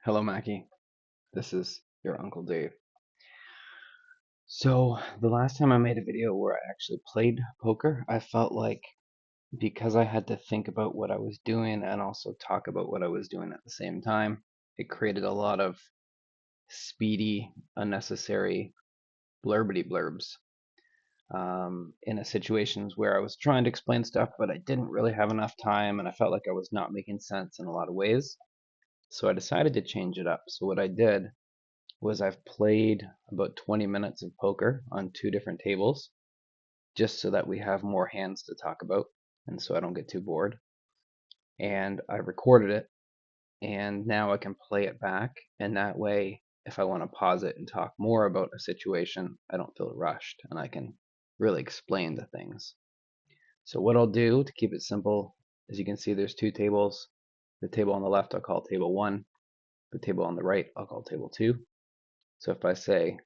Hello, Mackie. This is your Uncle Dave. So, the last time I made a video where I actually played poker, I felt like because I had to think about what I was doing and also talk about what I was doing at the same time, it created a lot of speedy, unnecessary blurbity blurbs in a situations where I was trying to explain stuff, but I didn't really have enough time and I felt like I was not making sense in a lot of ways. So I decided to change it up. So what I did was I've played about 20 minutes of poker on two different tables just so that we have more hands to talk about and so I don't get too bored. And I recorded it and now I can play it back, and that way if I want to pause it and talk more about a situation, I don't feel rushed and I can really explain the things. So what I'll do to keep it simple, as you can see, there's two tables. The table on the left I'll call table 1. The table on the right I'll call table 2. So if I say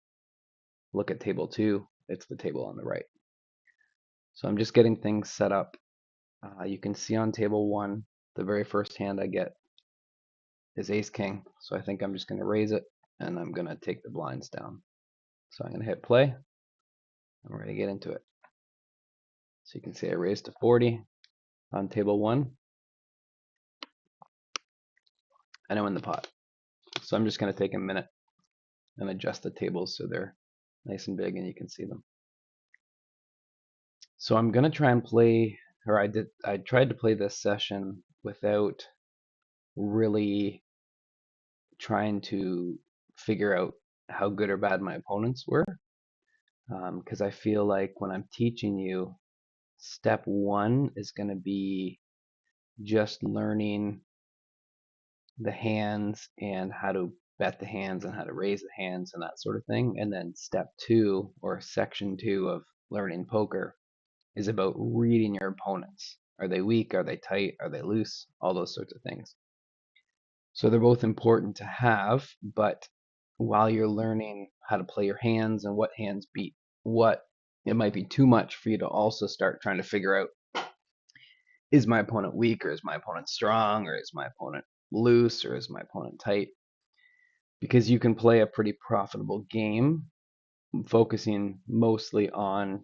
look at table 2, it's the table on the right. So I'm just getting things set up. You can see on table 1, the very first hand I get is ace king. So I think I'm just going to raise it and I'm going to take the blinds down. So I'm going to hit play and we're going to get into it. So you can see I raised to 40 on table 1 and I win the pot. So I'm just going to take a minute and adjust the tables so they're nice and big and you can see them. So I'm going to try and play, or I tried to play this session without really trying to figure out how good or bad my opponents were, because I feel like when I'm teaching you, step 1 is going to be just learning the hands and how to bet the hands and how to raise the hands and that sort of thing. And then step 2, or section 2 of learning poker, is about reading your opponents. Are they weak? Are they tight? Are they loose? All those sorts of things. So they're both important to have, but while you're learning how to play your hands and what hands beat what, it might be too much for you to also start trying to figure out, is my opponent weak, or is my opponent strong, or is my opponent loose, or is my opponent tight? Because you can play a pretty profitable game focusing mostly on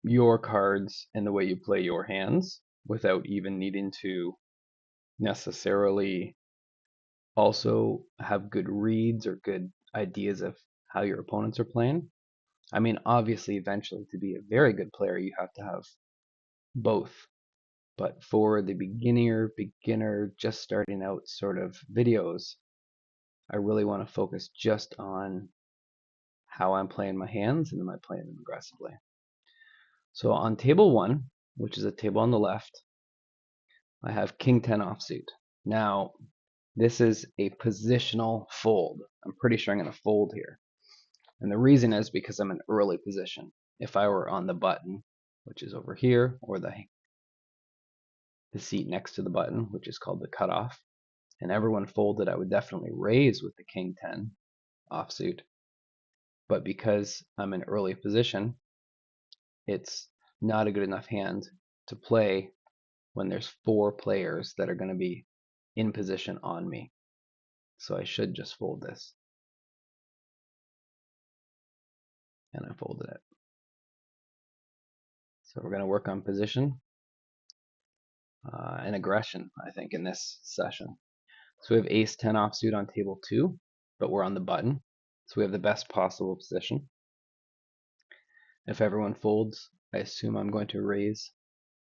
your cards and the way you play your hands without even needing to necessarily also have good reads or good ideas of how your opponents are playing. I mean, obviously, eventually, to be a very good player, you have to have both. But for the beginner, just starting out sort of videos, I really want to focus just on how I'm playing my hands and am I playing them aggressively. So on table 1, which is a table on the left, I have king 10 offsuit. Now, this is a positional fold. I'm pretty sure I'm going to fold here. And the reason is because I'm in early position. If I were on the button, which is over here, or the seat next to the button, which is called the cutoff, and everyone folded, I would definitely raise with the king 10 offsuit. But because I'm in early position, it's not a good enough hand to play when there's 4 players that are going to be in position on me. So I should just fold this. And I folded it. So we're going to work on position and aggression, I think, in this session. So we have ace 10 offsuit on table 2, but we're on the button. So we have the best possible position. If everyone folds, I assume I'm going to raise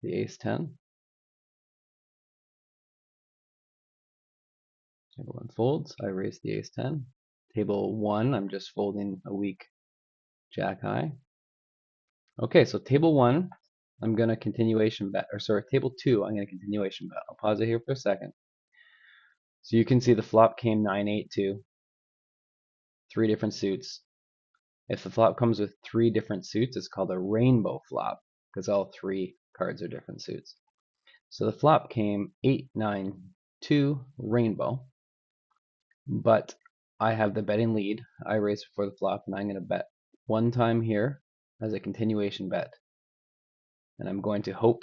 the ace 10. Everyone folds, I raise the ace 10. Table 1, I'm just folding a weak jack high. Okay, so table 1, I'm going to continuation bet, or sorry, table 2, I'm going to continuation bet. I'll pause it here for a second. So you can see the flop came 9-8-2, 3 different suits. If the flop comes with 3 different suits, it's called a rainbow flop because all 3 cards are different suits. So the flop came 8-9-2 rainbow, but I have the betting lead. I raised before the flop, and I'm going to bet 1 time here as a continuation bet. And I'm going to hope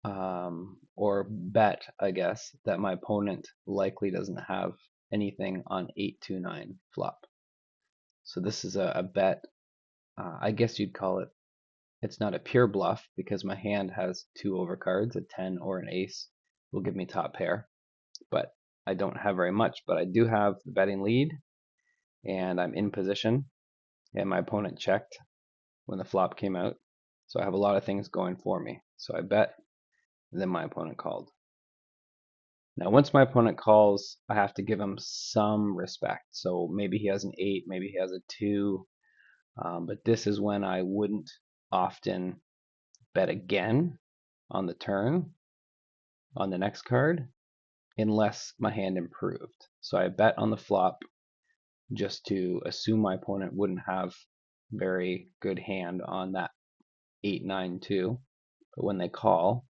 or bet, I guess, that my opponent likely doesn't have anything on 8-2-9 flop. So this is a bet. I guess you'd call it, it's not a pure bluff because my hand has two overcards, a 10 or an ace will give me top pair, but I don't have very much, but I do have the betting lead and I'm in position and my opponent checked when the flop came out. So I have a lot of things going for me. So I bet, and then my opponent called. Now, once my opponent calls, I have to give him some respect. So maybe he has an 8, maybe he has a 2, but this is when I wouldn't often bet again on the turn on the next card unless my hand improved. So I bet on the flop just to assume my opponent wouldn't have very good hand on that 8-9-2. But when they call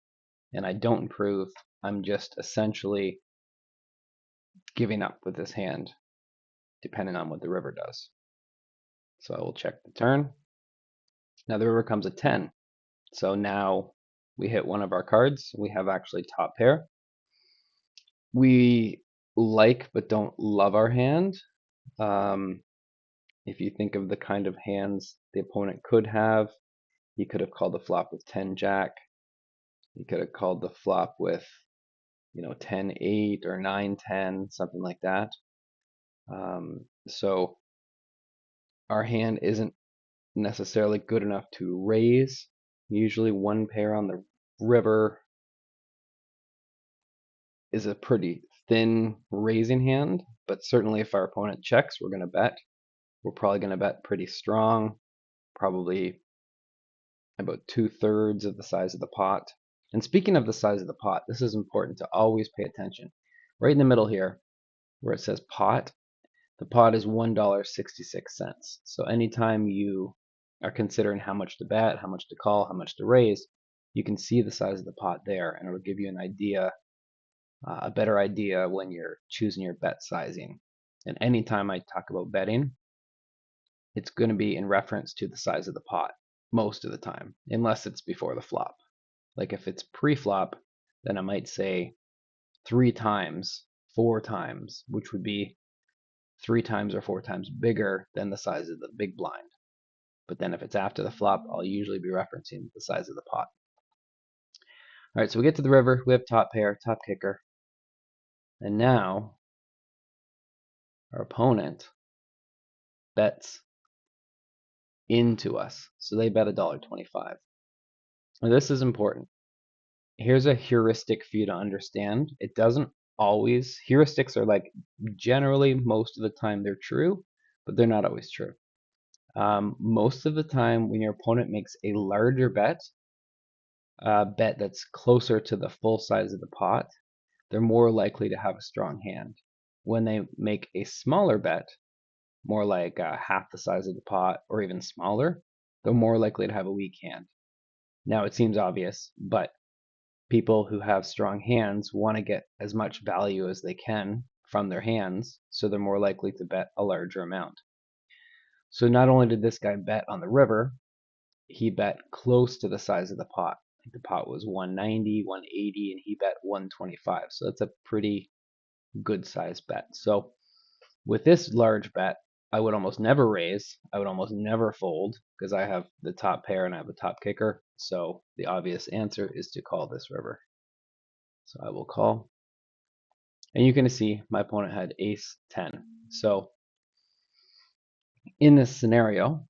and I don't improve, I'm just essentially giving up with this hand, depending on what the river does. So I will check the turn. Now the river comes a 10. So now we hit one of our cards. We have actually top pair. We like but don't love our hand. Um, if you think of the kind of hands the opponent could have, he could have called the flop with 10 jack. He could have called the flop with 10-8 or 9-10, something like that. So our hand isn't necessarily good enough to raise. Usually one pair on the river is a pretty thin raising hand, but certainly if our opponent checks, we're going to bet. We're probably going to bet pretty strong, probably about 2/3 of the size of the pot. And speaking of the size of the pot, this is important to always pay attention. Right in the middle here, where it says pot, the pot is $1.66. So anytime you are considering how much to bet, how much to call, how much to raise, you can see the size of the pot there, and it'll give you an idea, a better idea when you're choosing your bet sizing. And anytime I talk about betting, it's going to be in reference to the size of the pot most of the time, unless it's before the flop. Like if it's pre-flop, then I might say 3 times, 4 times, which would be 3 times or 4 times bigger than the size of the big blind. But then if it's after the flop, I'll usually be referencing the size of the pot. All right, so we get to the river, we have top pair, top kicker, and now our opponent bets into us. So they bet $1.25. Now this is important. Here's a heuristic for you to understand. It doesn't always, heuristics are like generally most of the time they're true, but they're not always true. Most of the time when your opponent makes a larger bet, bet that's closer to the full size of the pot, they're more likely to have a strong hand. When they make a smaller bet, more like half the size of the pot or even smaller, they're more likely to have a weak hand. Now it seems obvious, but people who have strong hands want to get as much value as they can from their hands, so they're more likely to bet a larger amount. So not only did this guy bet on the river, he bet close to the size of the pot. I think the pot was 190, 180, and he bet 125. So that's a pretty good size bet. So with this large bet, I would almost never raise. I would almost never fold because I have the top pair and I have a top kicker. So the obvious answer is to call this river. So I will call. And you can see my opponent had ace 10. So in this scenario,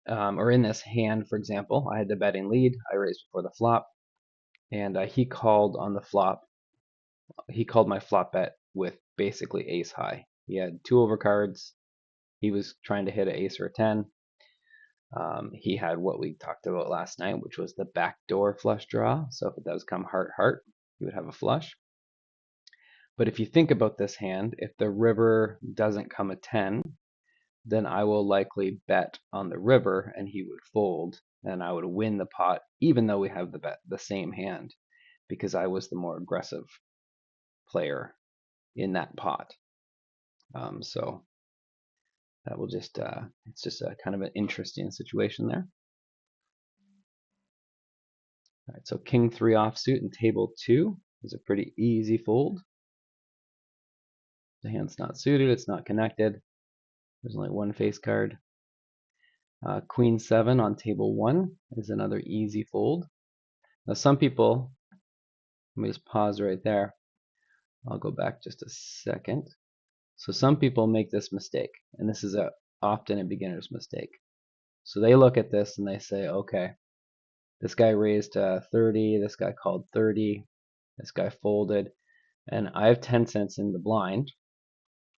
or in this hand, for example, I had the betting lead. I raised before the flop, and he called on the flop. He called my flop bet with basically ace high. He had 2 overcards. He was trying to hit an ace or a 10. He had what we talked about last night, which was the backdoor flush draw. So if it does come heart heart, he would have a flush. But if you think about this hand, if the river doesn't come a 10, then I will likely bet on the river and he would fold and I would win the pot, even though we have the same hand, because I was the more aggressive player in that pot. So that will just, it's just a kind of an interesting situation there. All right, so king 3 offsuit in table 2 is a pretty easy fold. The hand's not suited, it's not connected. There's only one face card. Queen 7 on table 1 is another easy fold. Now some people, let me just pause right there. I'll go back just a second. So some people make this mistake, and this is often a beginner's mistake. So they look at this and they say, okay, this guy raised 30, this guy called 30, this guy folded, and I have 10 cents in the blind.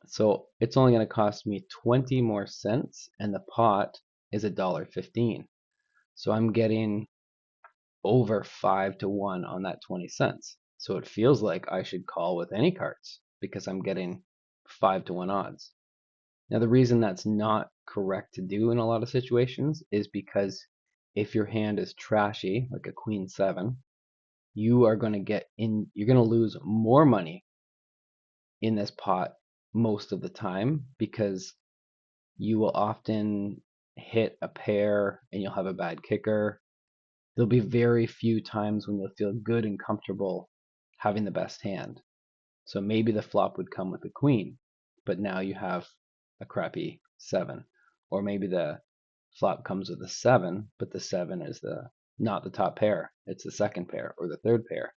So it's only going to cost me 20 more cents, and the pot is $1.15. So I'm getting over 5 to 1 on that 20 cents. So it feels like I should call with any cards because I'm getting 5 to 1 odds. Now, the reason that's not correct to do in a lot of situations is because if your hand is trashy, like a queen 7, you are going to you're going to lose more money in this pot most of the time because you will often hit a pair and you'll have a bad kicker. There'll be very few times when you'll feel good and comfortable having the best hand. So maybe the flop would come with a queen, but now you have a crappy 7. Or maybe the flop comes with a 7, but the 7 is not the top pair, it's the second pair or the third pair.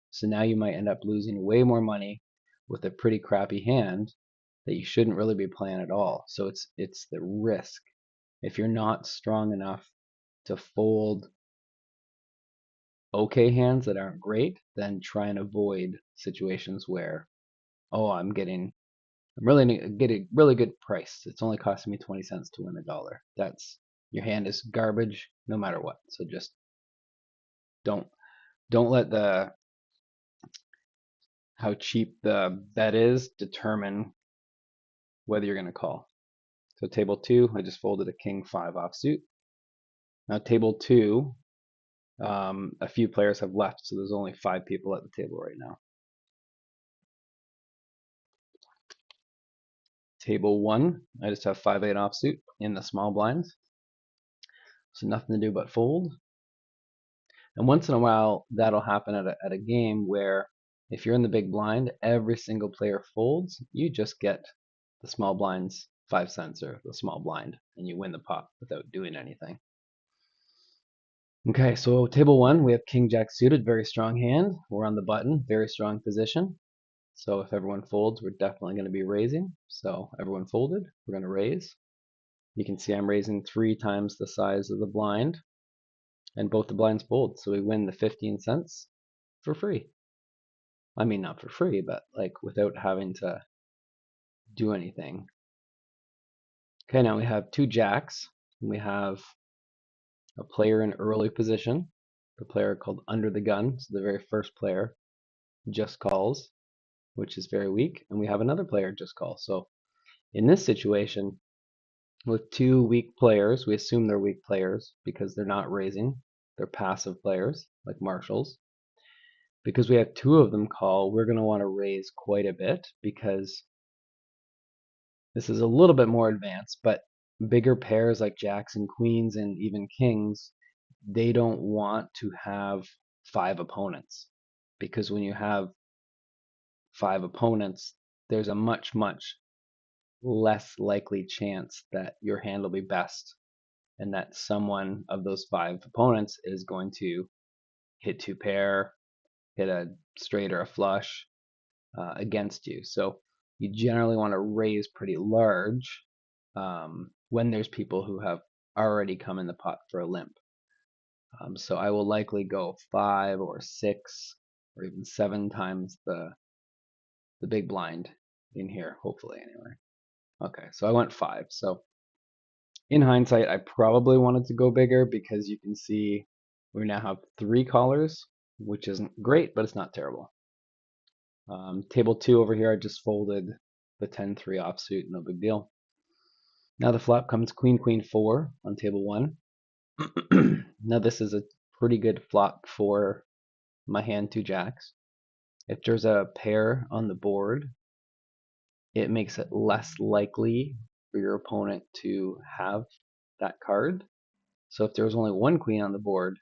So now you might end up losing way more money with a pretty crappy hand that you shouldn't really be playing at all. So it's the risk. If you're not strong enough to fold okay hands that aren't great, then try and avoid situations where, oh, I'm really getting really good price. It's only costing me 20 cents to win $1. That's your hand is garbage no matter what. So just don't let the how cheap the bet is determine whether you're going to call. So table 2, I just folded a king 5 offsuit. Now table 2, a few players have left, so there's only 5 people at the table right now. Table 1, I just have 5-8 offsuit in the small blinds. So nothing to do but fold. And once in a while, that'll happen at a game where if you're in the big blind, every single player folds. You just get the small blinds 5 cents or the small blind, and you win the pot without doing anything. Okay, so table 1, we have king jack suited, very strong hand. We're on the button, very strong position. So if everyone folds, we're definitely going to be raising. So everyone folded, we're going to raise. You can see I'm raising 3 times the size of the blind, and both the blinds fold. So we win the 15 cents for free. I mean, not for free, but like without having to do anything. Okay, now we have 2 jacks. We have a player in early position, the player called under the gun, so the very first player just calls, which is very weak, and we have another player just call. So in this situation, with 2 weak players, we assume they're weak players because they're not raising, they're passive players like marshals. Because we have 2 of them call, we're going to want to raise quite a bit because this is a little bit more advanced, but bigger pairs like jacks and queens and even kings, they don't want to have 5 opponents. Because when you have 5 opponents, there's a much, much less likely chance that your hand will be best and that someone of those 5 opponents is going to hit 2 pair, hit a straight or a flush against you. So you generally want to raise pretty large when there's people who have already come in the pot for a limp. So I will likely go 5 or 6 or even 7 times the big blind in here, hopefully anyway. Okay, so I went 5. So in hindsight, I probably wanted to go bigger because you can see we now have 3 callers, which isn't great, but it's not terrible. Table 2 over here, I just folded the 10-3 offsuit, no big deal. Now the flop comes queen, queen 4 on table 1. Now this is a pretty good flop for my hand 2 jacks. If there's a pair on the board, it makes it less likely for your opponent to have that card. So if there was only 1 queen on the board,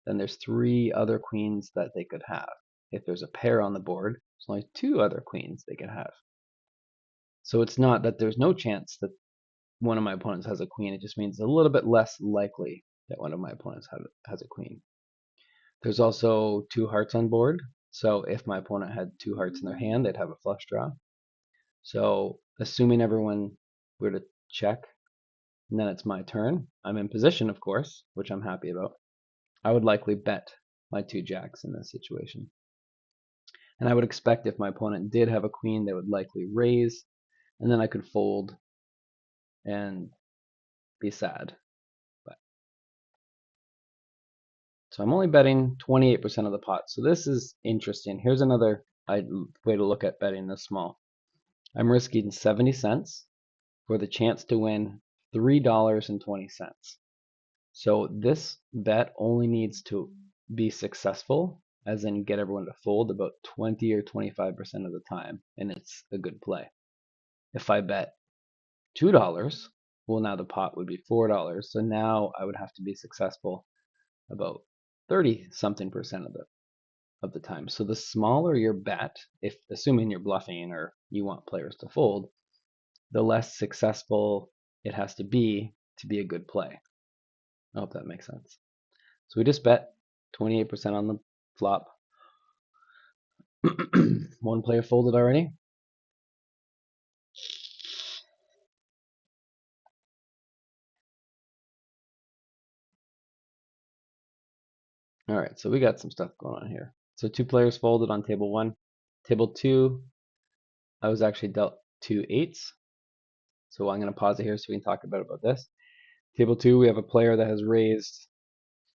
then there's 3 other queens that they could have. If there's a pair on the board, there's only 2 other queens they could have. So it's not that there's no chance that one of my opponents has a queen. It just means it's a little bit less likely that one of my opponents has a queen. There's also 2 hearts on board. So if my opponent had 2 hearts in their hand, they'd have a flush draw. So assuming everyone were to check, and then it's my turn, I'm in position, of course, which I'm happy about. I would likely bet my 2 jacks in this situation. And I would expect if my opponent did have a queen, they would likely raise, and then I could fold and be sad. So I'm only betting 28% of the pot. So this is interesting. Here's another way to look at betting this small. I'm risking 70 cents for the chance to win $3.20. So this bet only needs to be successful, as in get everyone to fold about 20 or 25% of the time, and it's a good play. If I bet $2, well, now the pot would be $4. So now I would have to be successful about 30 something percent of the time. So the smaller your bet, if assuming you're bluffing or you want players to fold, the less successful it has to be a good play. I hope that makes sense. So we just bet 28% on the flop. One player folded already. All right, so we got some stuff going on here. So 2 players folded on table 1. Table 2, I was actually dealt 2 8s. So I'm going to pause it here so we can talk about this. Table 2, we have a player that has raised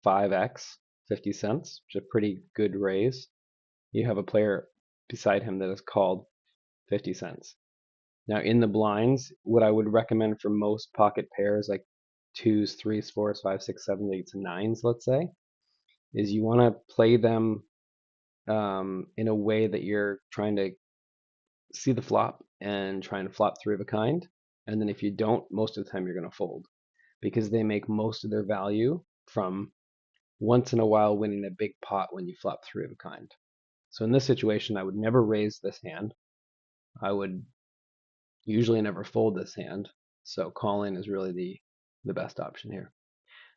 5x, 50 cents, which is a pretty good raise. You have a player beside him that has called 50 cents. Now in the blinds, what I would recommend for most pocket pairs like 2s, 3s, 4s, 5s, 6s, 7s, 8s, and 9s, let's say, is you want to play them in a way that you're trying to see the flop and trying to flop 3 of a kind. And then if you don't, most of the time you're going to fold because they make most of their value from once in a while winning a big pot when you flop 3 of a kind. So in this situation, I would never raise this hand. I would usually never fold this hand. So calling is really the best option here.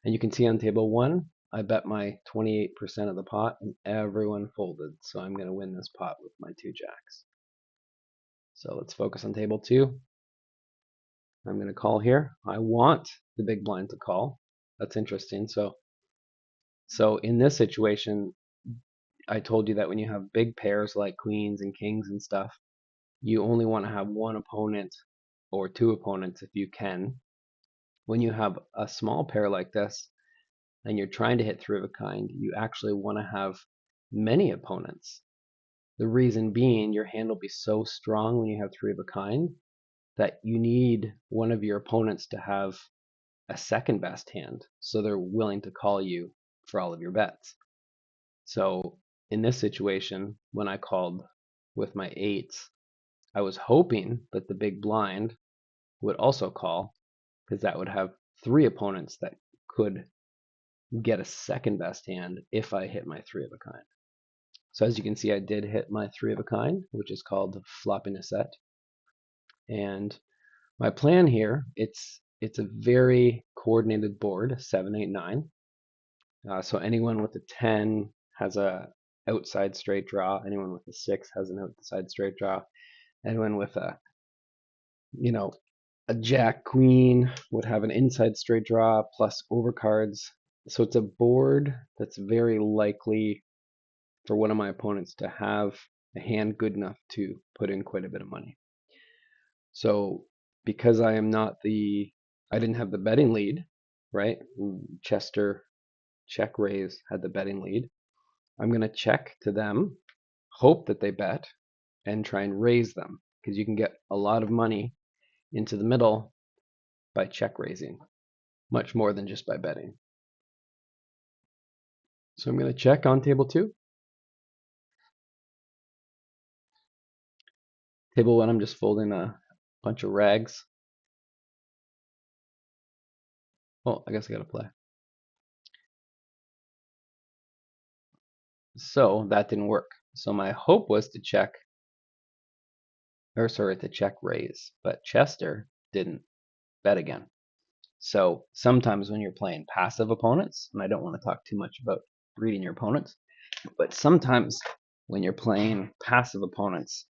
And you can see on table 1, I bet my 28% of the pot and everyone folded. So I'm going to win this pot with my 2 jacks. So let's focus on table 2. I'm going to call here. I want the big blind to call. That's interesting. So in this situation, I told you that when you have big pairs like queens and kings and stuff, you only want to have one opponent or 2 opponents if you can. When you have a small pair like this and you're trying to hit 3 of a kind, you actually want to have many opponents. The reason being your hand will be so strong when you have 3 of a kind that you need one of your opponents to have a second best hand so they're willing to call you for all of your bets. So in this situation, when I called with my 8s, I was hoping that the big blind would also call because that would have 3 opponents that could get a second best hand if I hit my 3 of a kind. So as you can see, I did hit my 3 of a kind, which is called flopping a set. And my plan here, it's a very coordinated board, 7, 8, 9. So anyone with a 10 has a outside straight draw. Anyone with a 6 has an outside straight draw. Anyone with a, a jack queen would have an inside straight draw plus overcards. So it's a board that's very likely for one of my opponents to have a hand good enough to put in quite a bit of money. So because I didn't have the betting lead, right? Chester check raise had the betting lead. I'm going to check to them, hope that they bet, and try and raise them because you can get a lot of money into the middle by check raising, much more than just by betting. So I'm going to check on table 2. Table 1, I'm just folding a bunch of rags. Oh, I guess I got to play. So that didn't work. So my hope was to check, or sorry, to check raise, but Chester didn't bet again. So sometimes when you're playing passive opponents, and I don't want to talk too much about reading your opponents, but sometimes when you're playing passive opponents,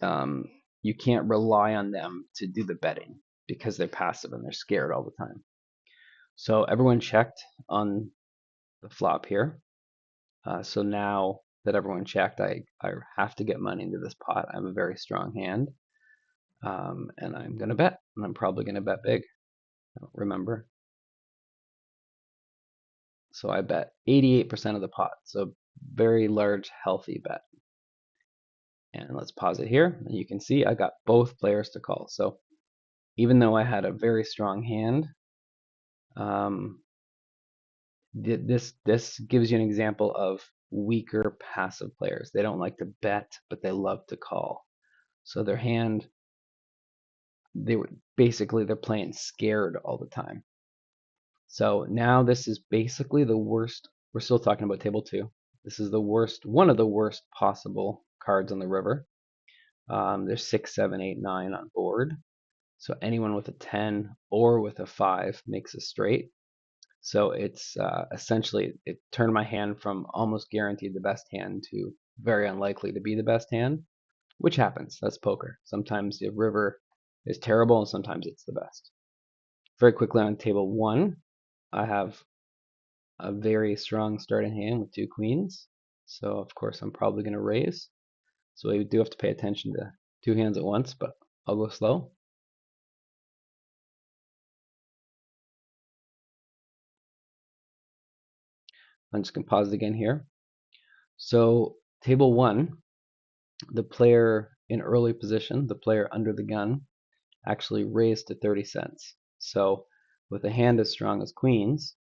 um, you can't rely on them to do the betting because they're passive and they're scared all the time. So everyone checked on the flop here. So now that everyone checked, I have to get money into this pot. I have a very strong hand, and I'm going to bet, and I'm probably going to bet big. I don't remember. So I bet 88% of the pot. So very large, healthy bet. And let's pause it here. And you can see I got both players to call. So even though I had a very strong hand, um, this gives you an example of weaker passive players. They don't like to bet, but they love to call. So their hand, they're playing scared all the time. So now this is basically the worst. We're still talking about table 2. This is the worst, one of the worst possible cards on the river. There's 6, 7, 8, 9 on board. So anyone with a 10 or with a 5 makes a straight. So it's essentially, it turned my hand from almost guaranteed the best hand to very unlikely to be the best hand, which happens. That's poker. Sometimes the river is terrible and sometimes it's the best. Very quickly on table 1, I have a very strong starting hand with 2 queens. So of course I'm probably going to raise. So we do have to pay attention to 2 hands at once, but I'll go slow. I'm just going to pause it again here. So table 1, the player in early position, the player under the gun, actually raised to 30 cents. So with a hand as strong as queens,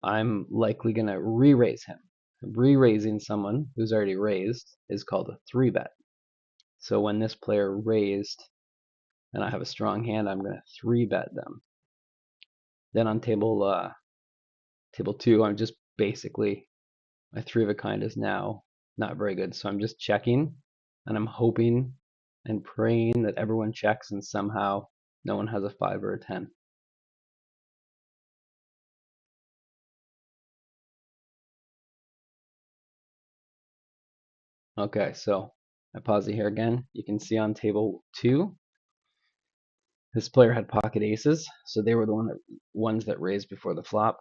I'm likely going to re-raise him. Re-raising someone who's already raised is called a 3-bet. So when this player raised and I have a strong hand, I'm going to 3-bet them. Then on table 2, I'm just basically, my 3 of a kind is now not very good. So I'm just checking and I'm hoping and praying that everyone checks and somehow no one has a 5 or a 10. Okay, so I pause it here again. You can see on table 2, this player had pocket aces, so they were the ones that raised before the flop,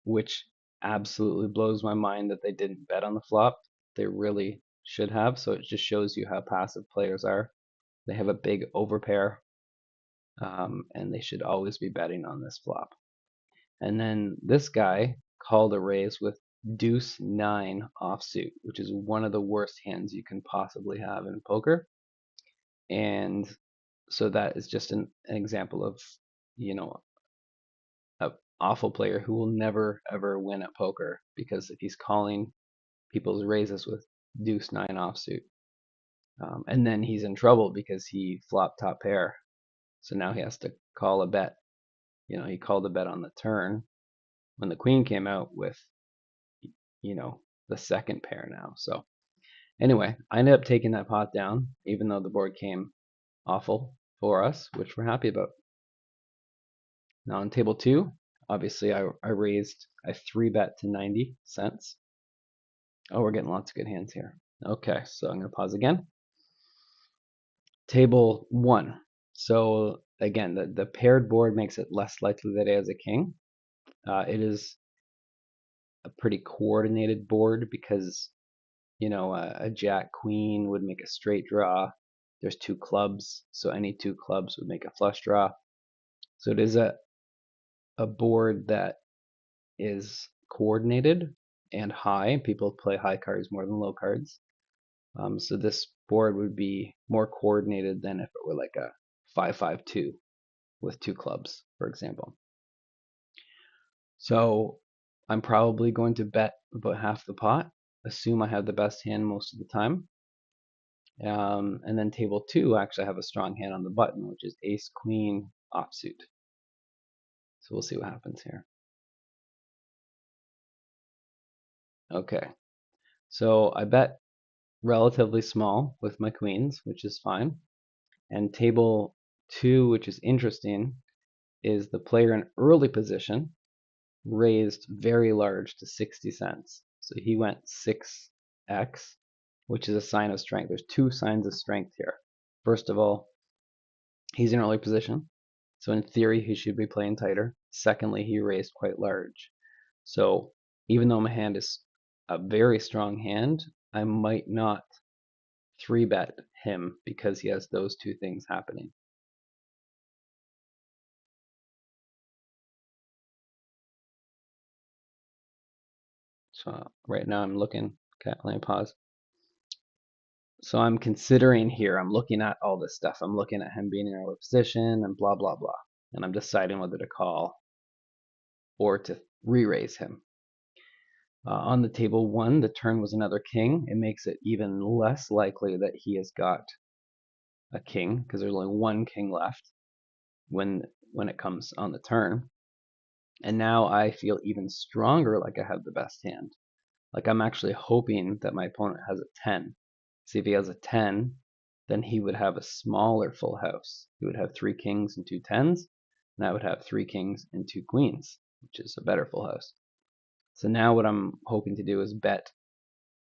which absolutely blows my mind that they didn't bet on the flop. They really should have, so it just shows you how passive players are. They have a big overpair, and they should always be betting on this flop. And then this guy called a raise with deuce 9 offsuit, which is one of the worst hands you can possibly have in poker. And so that is just an example of, you know, an awful player who will never ever win at poker, because if he's calling people's raises with deuce 9 offsuit, and then he's in trouble because he flopped top pair, so now he has to call a bet. He called a bet on the turn when the queen came out with, the second pair now. So anyway, I ended up taking that pot down, even though the board came awful for us, which we're happy about. Now on table 2, obviously I raised a 3-bet to 90 cents. Oh, we're getting lots of good hands here. Okay, so I'm going to pause again. Table 1. So again, the paired board makes it less likely that he has a king. It is a pretty coordinated board because, a jack queen would make a straight draw. There's 2 clubs, so any 2 clubs would make a flush draw. So it is a board that is coordinated and high. People play high cards more than low cards. So this board would be more coordinated than if it were like a 5-5-2 with 2 clubs, for example. So I'm probably going to bet about half the pot, assume I have the best hand most of the time. And then table 2, I actually have a strong hand on the button, which is ace queen offsuit. So we'll see what happens here. Okay, so I bet relatively small with my queens, which is fine. And table 2, which is interesting, is the player in early position raised very large to 60 cents. So he went 6x, which is a sign of strength. There's two signs of strength here. First of all, he's in early position. So in theory, he should be playing tighter. Secondly, he raised quite large. So even though my hand is a very strong hand, I might not 3-bet him because he has those two things happening. So right now I'm looking, okay, let me pause. So I'm considering here, I'm looking at all this stuff. I'm looking at him being in early position and blah, blah, blah. And I'm deciding whether to call or to re-raise him. On the table 1, the turn was another king. It makes it even less likely that he has got a king because there's only one king left when it comes on the turn. And now I feel even stronger like I have the best hand. Like I'm actually hoping that my opponent has a 10. See, if he has a 10, then he would have a smaller full house. He would have 3 kings and 2 tens, and I would have 3 kings and 2 queens, which is a better full house. So now what I'm hoping to do is bet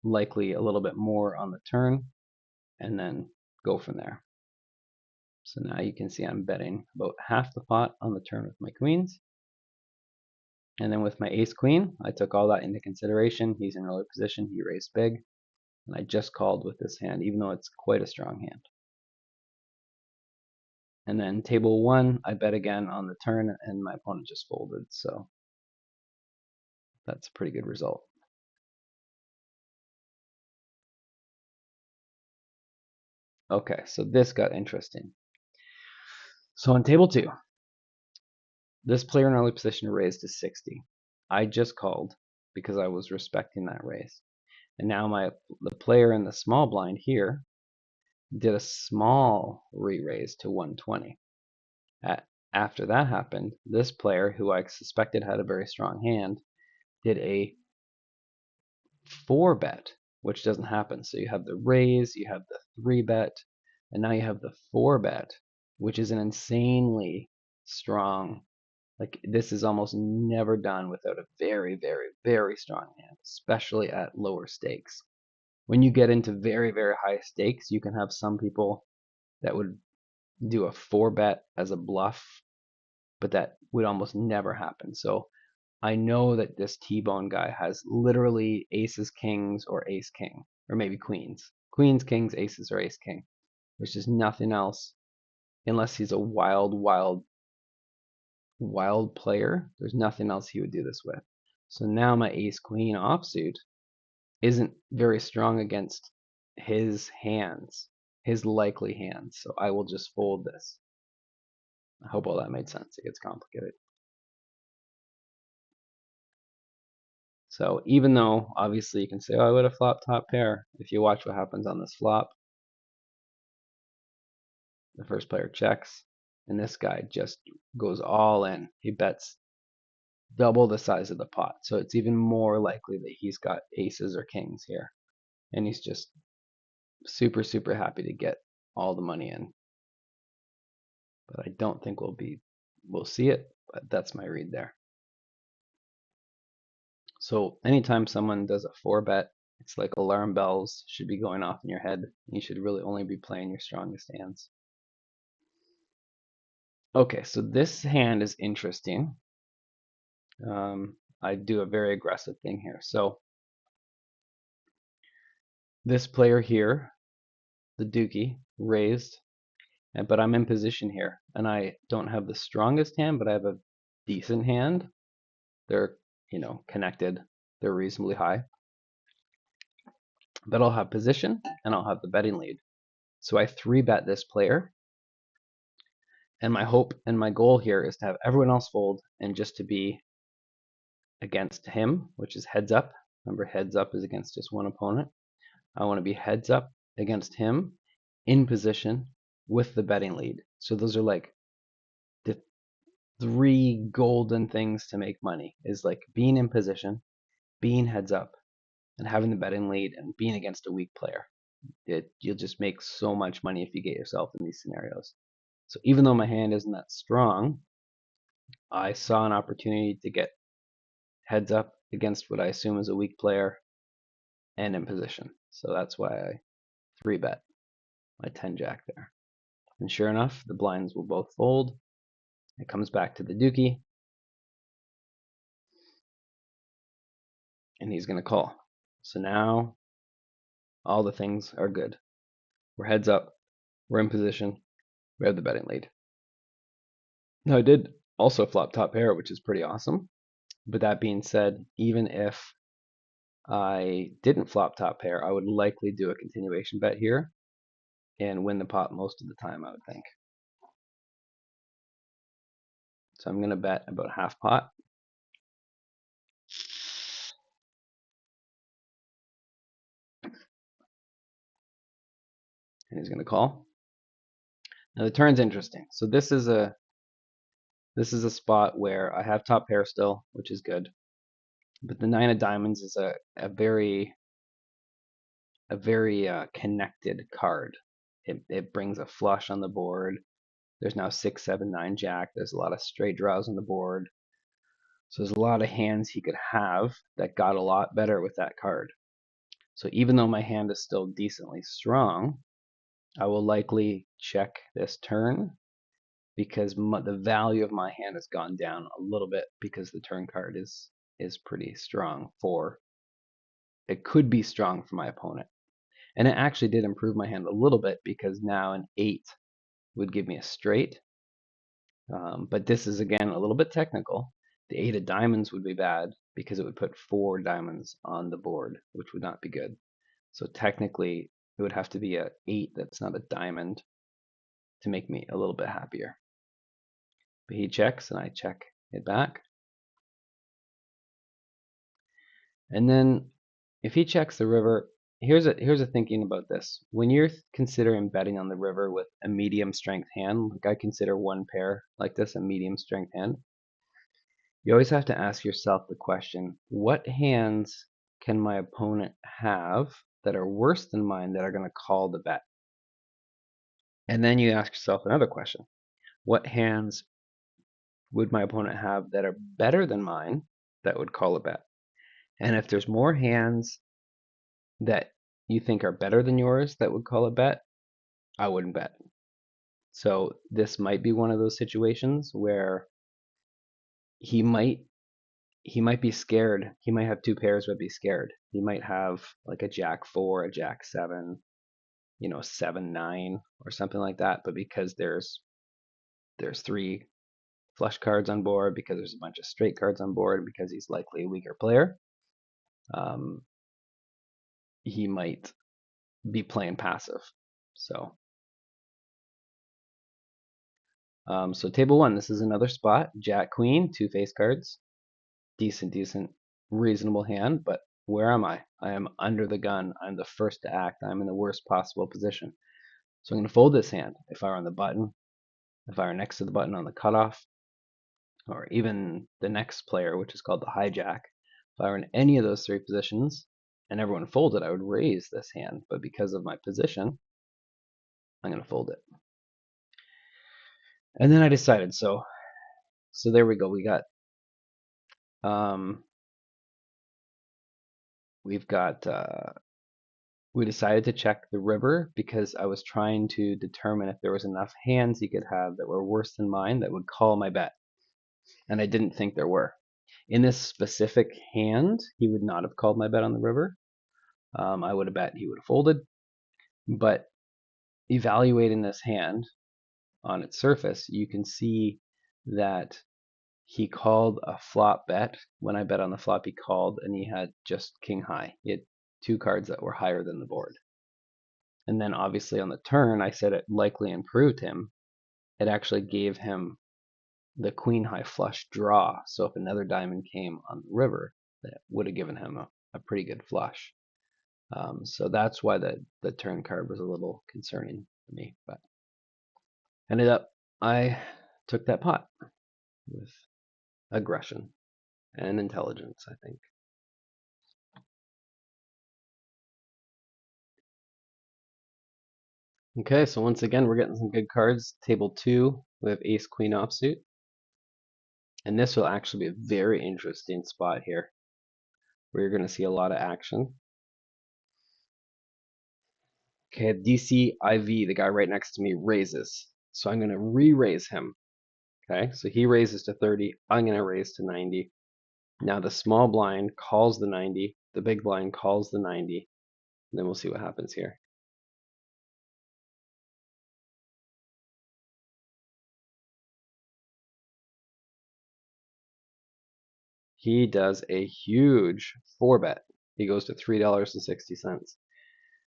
likely a little bit more on the turn and then go from there. So now you can see I'm betting about half the pot on the turn with my queens. And then with my ace queen, I took all that into consideration. He's in early position, he raised big, and I just called with this hand, even though it's quite a strong hand. And then table 1, I bet again on the turn, and my opponent just folded, so that's a pretty good result. Okay, so this got interesting. So on table 2, this player in early position raised to 60. I just called because I was respecting that raise. And now the player in the small blind here did a small re-raise to 120. After that happened, this player, who I suspected had a very strong hand, did a 4-bet, which doesn't happen. So you have the raise, you have the 3-bet, and now you have the 4-bet, which is an insanely strong, like this is almost never done without a very, very, very strong hand, especially at lower stakes. When you get into very, very high stakes, you can have some people that would do a 4-bet as a bluff, but that would almost never happen. So I know that this T-Bone guy has literally aces, kings, or ace king, or maybe queens. Queens, kings, aces, or ace king. There's just nothing else, unless he's a wild, wild, wild player. There's nothing else he would do this with. So now my ace queen offsuit isn't very strong against his hands, his likely hands. So I will just fold this. I hope all that made sense. It gets complicated. So even though obviously you can say, oh, I would have flopped top pair, if you watch what happens on this flop, the first player checks, and this guy just goes all in. He bets double the size of the pot. So it's even more likely that he's got aces or kings here. And he's just super, super happy to get all the money in. But I don't think we'll see it, but that's my read there. So anytime someone does a 4-bet, it's like alarm bells should be going off in your head. You should really only be playing your strongest hands. Okay, so this hand is interesting. I do a very aggressive thing here. So this player here, the dookie, raised, but I'm in position here, and I don't have the strongest hand, but I have a decent hand. They're, connected. They're reasonably high. But I'll have position, and I'll have the betting lead. So I 3-bet this player, and my hope and my goal here is to have everyone else fold and just to be against him, which is heads up. Remember, heads up is against just one opponent. I want to be heads up against him in position with the betting lead. So those are like the 3 golden things to make money, is like being in position, being heads up, and having the betting lead and being against a weak player. You'll just make so much money if you get yourself in these scenarios. So even though my hand isn't that strong, I saw an opportunity to get heads up against what I assume is a weak player and in position. So that's why I 3-bet my 10 jack there. And sure enough, the blinds will both fold. It comes back to the dookie, and he's going to call. So now all the things are good. We're heads up, we're in position, we have the betting lead. Now I did also flop top pair, which is pretty awesome. But that being said, even if I didn't flop top pair, I would likely do a continuation bet here and win the pot most of the time, I would think. So I'm going to bet about half pot. And he's going to call. Now the turn's interesting. So this is a spot where I have top pair still, which is good. But the 9 of diamonds is a very connected card. It brings a flush on the board. There's now 6, 7, 9 jack. There's a lot of straight draws on the board. So there's a lot of hands he could have that got a lot better with that card. So even though my hand is still decently strong, I will likely check this turn because the value of my hand has gone down a little bit because the turn card is pretty strong for, it could be strong for my opponent. And it actually did improve my hand a little bit because now an 8 would give me a straight. But this is again a little bit technical. The 8 of diamonds would be bad because it would put 4 diamonds on the board, which would not be good. So technically, it would have to be a 8 that's not a diamond to make me a little bit happier. But he checks and I check it back. And then if he checks the river, here's a thinking about this. When you're considering betting on the river with a medium strength hand, like I consider one pair like this a medium strength hand, you always have to ask yourself the question, what hands can my opponent have that are worse than mine that are going to call the bet? And then you ask yourself another question. What hands would my opponent have that are better than mine that would call a bet? And if there's more hands that you think are better than yours that would call a bet, I wouldn't bet. So this might be one of those situations where he might be scared. He might have 2 pairs but be scared. He might have like a jack 4, a jack 7, 7, 9 or something like that, but because there's 3 flush cards on board, because there's a bunch of straight cards on board, because he's likely a weaker player, um, he might be playing passive. So so table 1, this is another spot. Jack Queen, 2 face cards. Decent, reasonable hand, but where am I? I am under the gun. I'm the first to act. I'm in the worst possible position. So I'm going to fold this hand. If I were on the button, if I were next to the button on the cutoff, or even the next player, which is called the hijack, if I were in any of those 3 positions and everyone folded, I would raise this hand. But because of my position, I'm going to fold it. And then I decided, so there we go. We got we decided to check the river because I was trying to determine if there was enough hands he could have that were worse than mine that would call my bet. And I didn't think there were. In this specific hand, he would not have called my bet on the river. I would have bet he would have folded. But evaluating this hand on its surface, you can see that he called a flop bet. When I bet on the flop, he called and he had just king high. He had 2 cards that were higher than the board. And then obviously on the turn, I said it likely improved him. It actually gave him the queen high flush draw. So if another diamond came on the river, that would have given him a pretty good flush. So that's why the turn card was a little concerning to me. But ended up, I took that pot with aggression and intelligence, I think. Okay, so once again, we're getting some good cards. Table 2, we have ace queen offsuit. And this will actually be a very interesting spot here, where you're going to see a lot of action. Okay, DCIV, the guy right next to me, raises. So I'm going to re-raise him. Okay, so he raises to 30. I'm going to raise to 90. Now the small blind calls the 90. The big blind calls the 90. And then we'll see what happens here. He does a huge 4-bet. He goes to $3.60,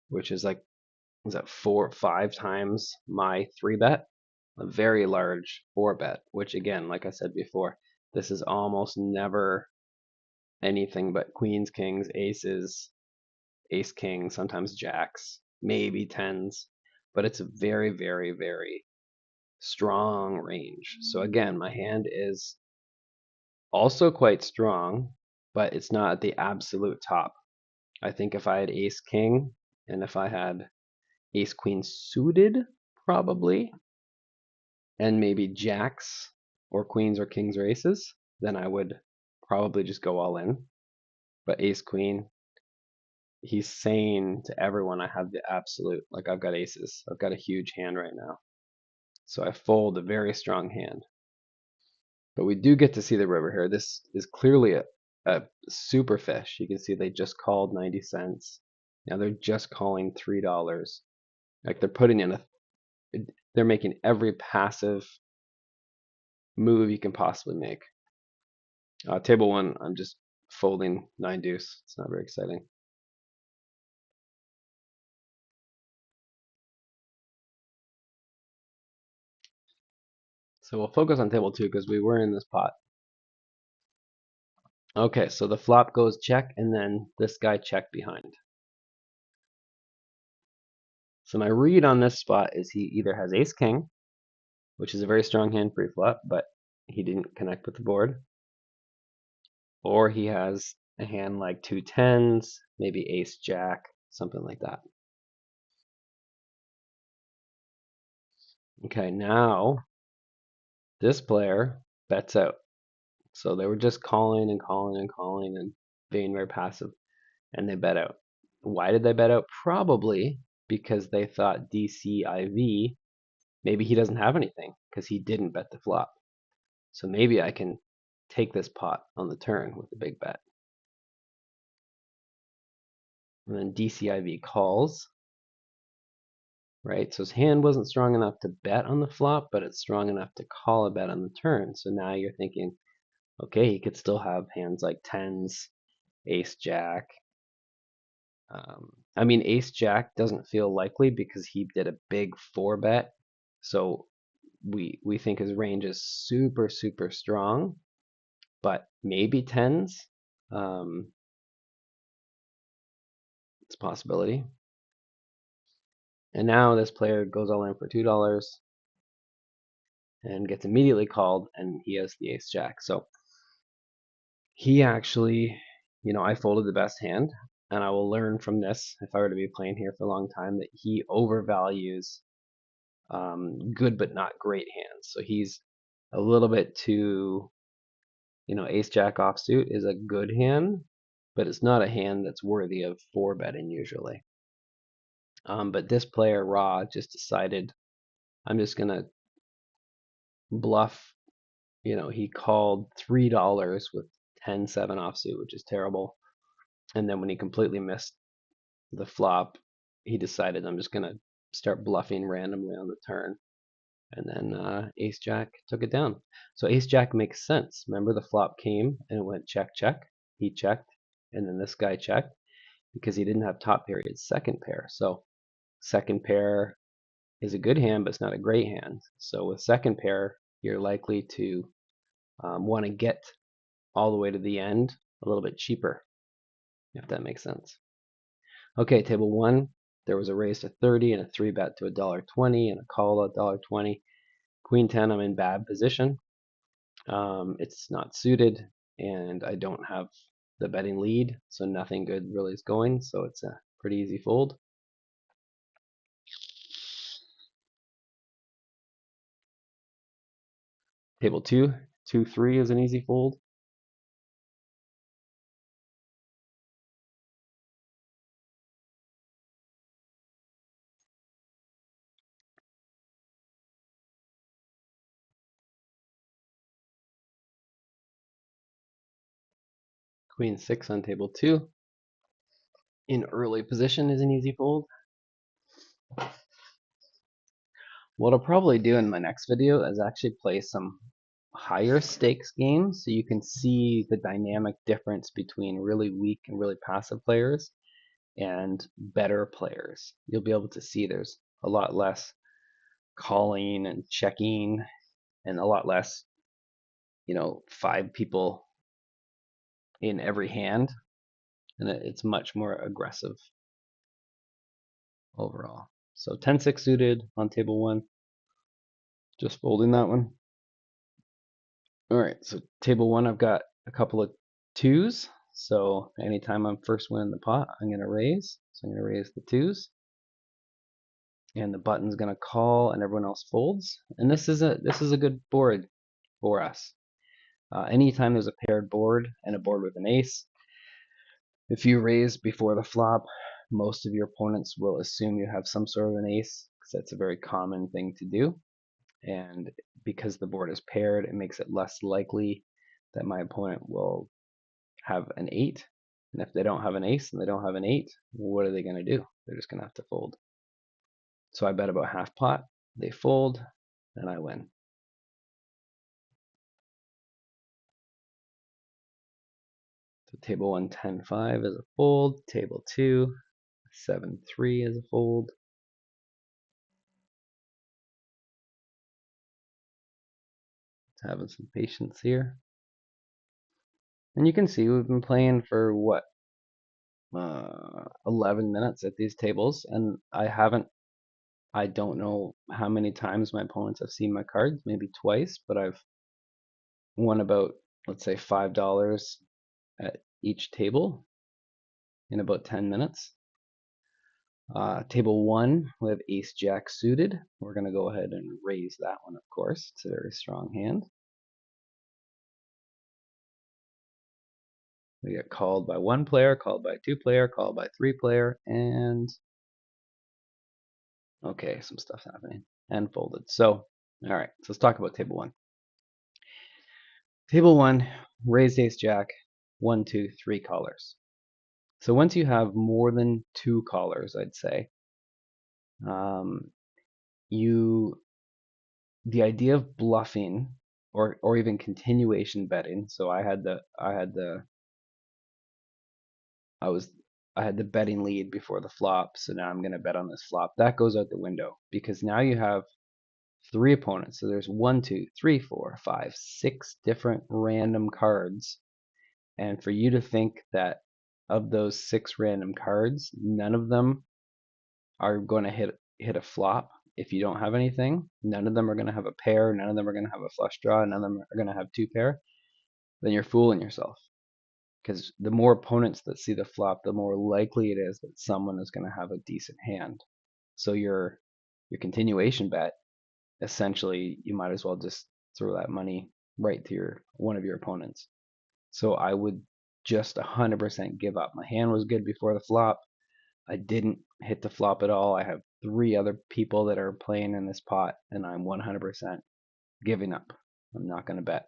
which is like, is that 5 times my 3-bet? A very large 4-bet, which again, like I said before, this is almost never anything but queens, kings, aces, ace, king, sometimes jacks, maybe tens, but it's a very, very, very strong range. So again, my hand is also quite strong, but it's not at the absolute top. I think if I had ace, king, and if I had ace, queen suited, probably, and maybe jacks or queens or kings or aces, then I would probably just go all in. But ace, queen, he's saying to everyone I have the absolute, like I've got aces. I've got a huge hand right now. So I fold a very strong hand. But we do get to see the river here. This is clearly a super fish. You can see they just called 90 cents. Now they're just calling $3. Like they're putting in they're making every passive move you can possibly make. Table 1, I'm just folding 9 deuce. It's not very exciting. So we'll focus on table 2 because we were in this pot. Okay, so the flop goes check, and then this guy check behind. So my read on this spot is he either has ace king, which is a very strong hand pre-flop, but he didn't connect with the board, or he has a hand like 2 tens, maybe ace jack, something like that. Okay, now this player bets out. So they were just calling and calling and calling and being very passive, and they bet out. Why did they bet out? Probably because they thought DCIV, maybe he doesn't have anything because he didn't bet the flop. So maybe I can take this pot on the turn with a big bet. And then DCIV calls, right? So his hand wasn't strong enough to bet on the flop, but it's strong enough to call a bet on the turn. So now you're thinking, okay, he could still have hands like tens, ace jack. I mean, ace jack doesn't feel likely because he did a big 4-bet. So we think his range is super, super strong, but maybe tens. It's a possibility. And now this player goes all in for $2 and gets immediately called, and he has the ace jack. So he actually, I folded the best hand, and I will learn from this if I were to be playing here for a long time that he overvalues good but not great hands. So he's a little bit too, ace jack offsuit is a good hand, but it's not a hand that's worthy of 4-betting usually. But this player raw just decided I'm just gonna bluff. He called $3 with 10-7 offsuit, which is terrible. And then when he completely missed the flop, he decided I'm just gonna start bluffing randomly on the turn. And then ace jack took it down. So ace jack makes sense. Remember the flop came and it went check check. He checked, and then this guy checked because he didn't have top pair. He had second pair. So second pair is a good hand, but it's not a great hand. So with second pair, you're likely to want to get all the way to the end a little bit cheaper, if that makes sense. Okay, table 1, there was a raise to 30 and a 3-bet to $1.20 and a call at $1.20. Queen 10, I'm in bad position. It's not suited, and I don't have the betting lead, so nothing good really is going, so it's a pretty easy fold. Table 2, 2-3 is an easy fold. Queen 6 on table 2 in early position is an easy fold. What I'll probably do in my next video is actually play some higher stakes games so you can see the dynamic difference between really weak and really passive players and better players. You'll be able to see there's a lot less calling and checking and a lot less, 5 people in every hand, and it's much more aggressive overall. So 10-6 suited on table 1, just folding that one. All right, so table 1, I've got a couple of 2s. So anytime I'm first winning the pot, I'm going to raise. So I'm going to raise the 2s. And the button's going to call and everyone else folds. And this is a good board for us. Anytime there's a paired board and a board with an ace, if you raise before the flop, most of your opponents will assume you have some sort of an ace, because that's a very common thing to do. And because the board is paired, it makes it less likely that my opponent will have an 8. And if they don't have an ace and they don't have an 8, what are they going to do? They're just going to have to fold. So I bet about half pot. They fold, and I win. So table 1, 10-5 is a fold. Table 2, 7-3 is a fold. Having some patience here. And you can see we've been playing for what, 11 minutes at these tables, and I don't know how many times my opponents have seen my cards, maybe twice, but I've won about, let's say, $5 at each table in about 10 minutes. Table 1, we have ace jack suited. We're going to go ahead and raise that one, of course. It's a very strong hand. We get called by 1 player, called by 2 player, called by 3 player, and okay, some stuff's happening, and folded. So, all right, so let's talk about table 1. Table 1, raised ace jack, 1, 2, 3 callers. So once you have more than 2 callers, I'd say, the idea of bluffing or even continuation betting. So I had the betting lead before the flop, so now I'm going to bet on this flop. That goes out the window because now you have 3 opponents. So there's 1, 2, 3, 4, 5, 6 different random cards. And for you to think that of those 6 random cards, none of them are going to hit a flop if you don't have anything. None of them are going to have a pair. None of them are going to have a flush draw. None of them are going to have 2 pair. Then you're fooling yourself. Because the more opponents that see the flop, the more likely it is that someone is going to have a decent hand. So your continuation bet, essentially, you might as well just throw that money right to one of your opponents. So I would just 100% give up. My hand was good before the flop. I didn't hit the flop at all. I have 3 other people that are playing in this pot, and I'm 100% giving up. I'm not going to bet.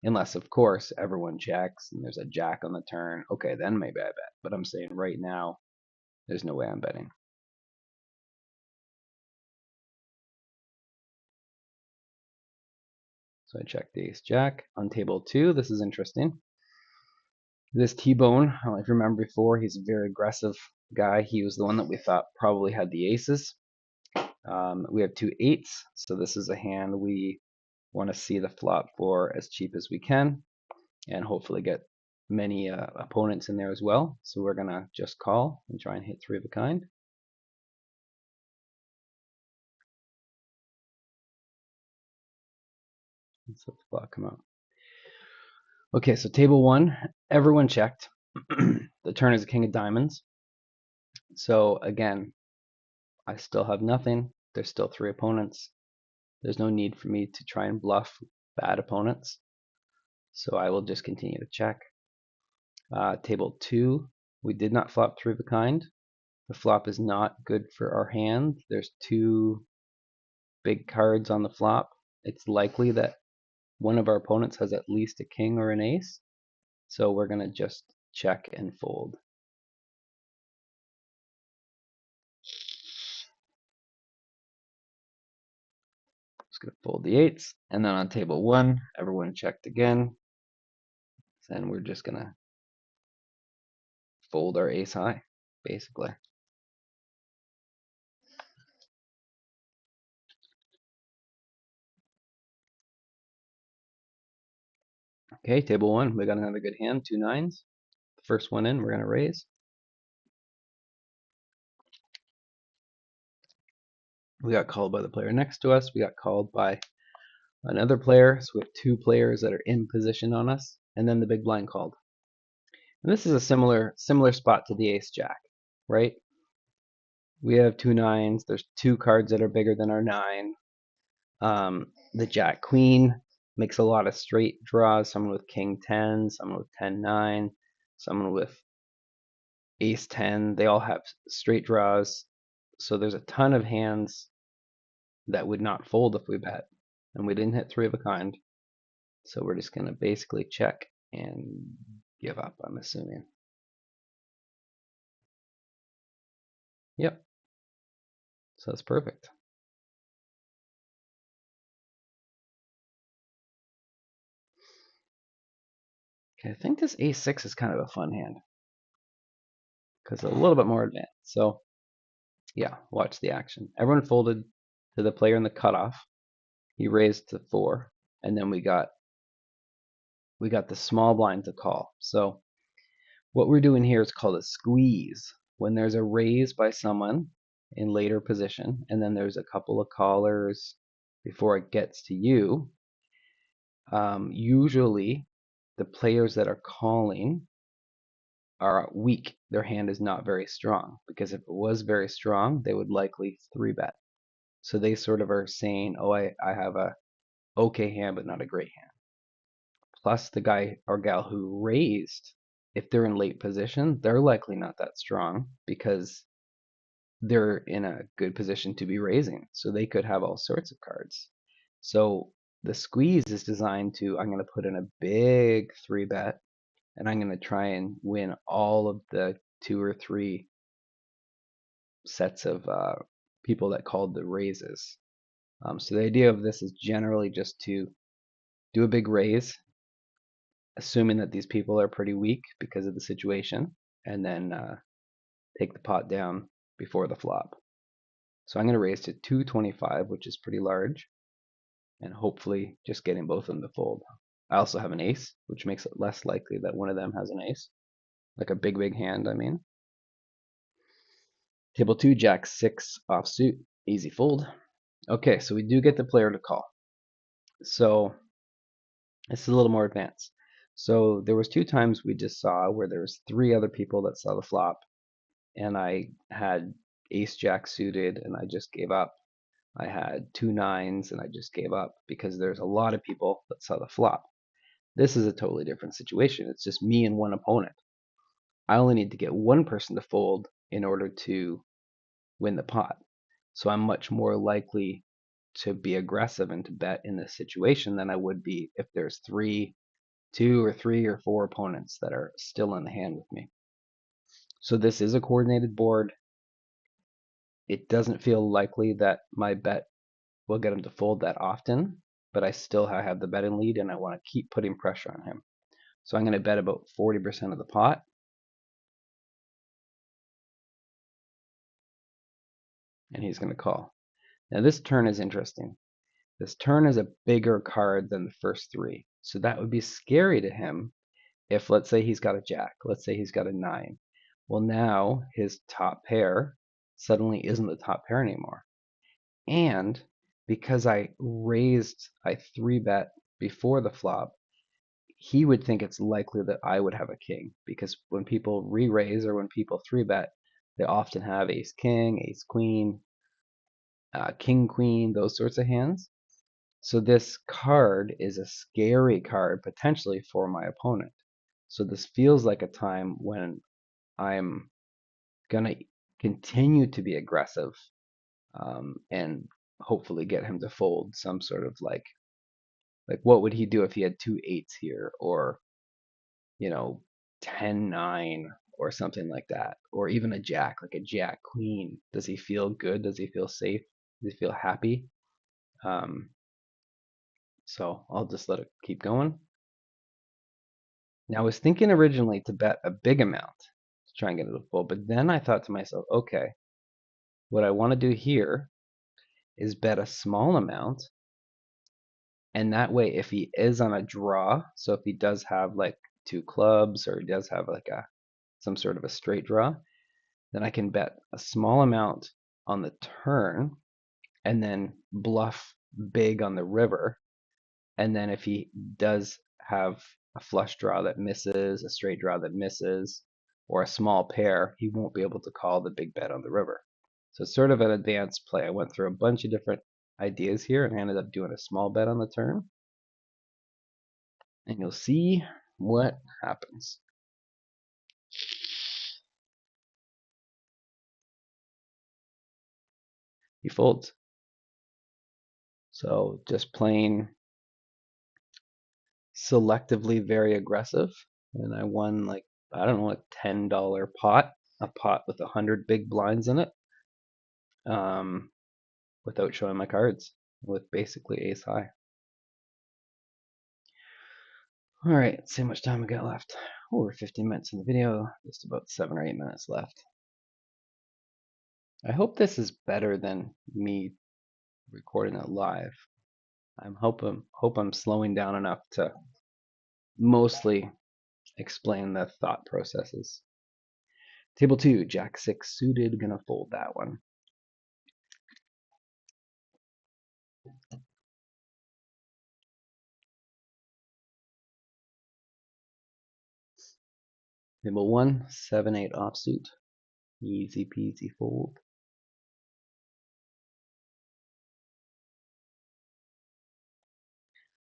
Unless, of course, everyone checks and there's a jack on the turn. Okay, then maybe I bet. But I'm saying right now, there's no way I'm betting. So I check the ace jack on table 2. This is interesting. This T-Bone, I don't know if you remember before, he's a very aggressive guy. He was the one that we thought probably had the aces. We have 2 8s, so this is a hand we want to see the flop for as cheap as we can and hopefully get many opponents in there as well. So we're going to just call and try and hit 3 of a kind. Let's let the flop come out. Okay, so table 1, everyone checked. The turn is a king of diamonds. So again, I still have nothing. There's still 3 opponents. There's no need for me to try and bluff bad opponents. So I will just continue to check. Table 2, we did not flop 3 of a kind. The flop is not good for our hand. There's 2 big cards on the flop. It's likely that one of our opponents has at least a king or an ace. So we're going to just check and fold. Just going to fold the eights. And then on table 1, everyone checked again. And we're just going to fold our ace high, basically. Okay, table 1, we got another good hand, 2 nines. The first one in, we're going to raise. We got called by the player next to us. We got called by another player. So we have 2 players that are in position on us. And then the big blind called. And this is a similar spot to the ace jack, right? We have 2 nines. There's 2 cards that are bigger than our 9. The jack queen makes a lot of straight draws. Someone with king 10, someone with 10 9, someone with ace 10. They all have straight draws. So there's a ton of hands that would not fold if we bet. And we didn't hit 3 of a kind. So we're just going to basically check and give up, I'm assuming. Yep. So that's perfect. Okay, I think this ace-6 is kind of a fun hand because a little bit more advanced. So yeah, watch the action. Everyone folded to the player in the cutoff. He raised to 4, and then we got the small blind to call. So what we're doing here is called a squeeze. When there's a raise by someone in later position, and then there's a couple of callers before it gets to you, usually the players that are calling are weak. Their hand is not very strong, because if it was very strong, they would likely 3-bet. So they sort of are saying, oh, I have a okay hand, but not a great hand. Plus the guy or gal who raised, if they're in late position, they're likely not that strong because they're in a good position to be raising. So they could have all sorts of cards. So the squeeze is designed to, I'm going to put in a big 3-bet, and I'm going to try and win all of the 2 or 3 sets of people that called the raises. So the idea of this is generally just to do a big raise, assuming that these people are pretty weak because of the situation, and then take the pot down before the flop. So I'm going to raise to 225, which is pretty large, and hopefully just getting both of them to fold. I also have an ace, which makes it less likely that one of them has an ace. Like a big hand, I mean. Table 2, jack 6 offsuit, easy fold. Okay, so we do get the player to call. So this is a little more advanced. So there was 2 times we just saw where there was 3 other people that saw the flop, and I had ace jack suited and I just gave up. I had 2 nines and I just gave up because there's a lot of people that saw the flop. This is a totally different situation. It's just me and one opponent. I only need to get one person to fold in order to win the pot. So I'm much more likely to be aggressive and to bet in this situation than I would be if there's 2 or 3 or 4 opponents that are still in the hand with me. So this is a coordinated board. It doesn't feel likely that my bet will get him to fold that often, but I still have the betting lead and I want to keep putting pressure on him. So I'm going to bet about 40% of the pot. And he's going to call. Now this turn is interesting. This turn is a bigger card than the first 3. So that would be scary to him if, let's say, he's got a jack. Let's say he's got a 9. Well, now his top pair suddenly isn't the top pair anymore. And because I 3-bet before the flop, he would think it's likely that I would have a king. Because when people re-raise or when people 3-bet, they often have ace king, ace queen, king queen, those sorts of hands. So this card is a scary card potentially for my opponent. So this feels like a time when I'm gonna continue to be aggressive, and hopefully get him to fold some sort of like what would he do if he had two eights here, or 10-9 or something like that, or even a jack, like a jack queen. Does he feel good? Does he feel safe? Does he feel happy? Um, so I'll just let it keep going. Now I was thinking originally to bet a big amount to try and get it to fold, but then I thought to myself, okay, what I want to do here is bet a small amount, and that way if he is on a draw, so if he does have like two clubs or he does have like some sort of a straight draw, then I can bet a small amount on the turn and then bluff big on the river. And then if he does have a flush draw that misses, a straight draw that misses, or a small pair, he won't be able to call the big bet on the river. So it's sort of an advanced play. I went through a bunch of different ideas here and I ended up doing a small bet on the turn. And you'll see what happens. He folds. So just playing selectively very aggressive, and I won like, I don't know, a $10 pot, a pot with 100 big blinds in it, um, without showing my cards, with basically ace high. All right, let's see how much time we got left. Over 15 minutes in the video, just about 7 or 8 minutes left. I hope this is better than me recording it live. Hope I'm slowing down enough to mostly explain the thought processes. Table 2, Jack 6 suited, gonna fold that one. Table 1, 7-8 offsuit, easy peasy fold.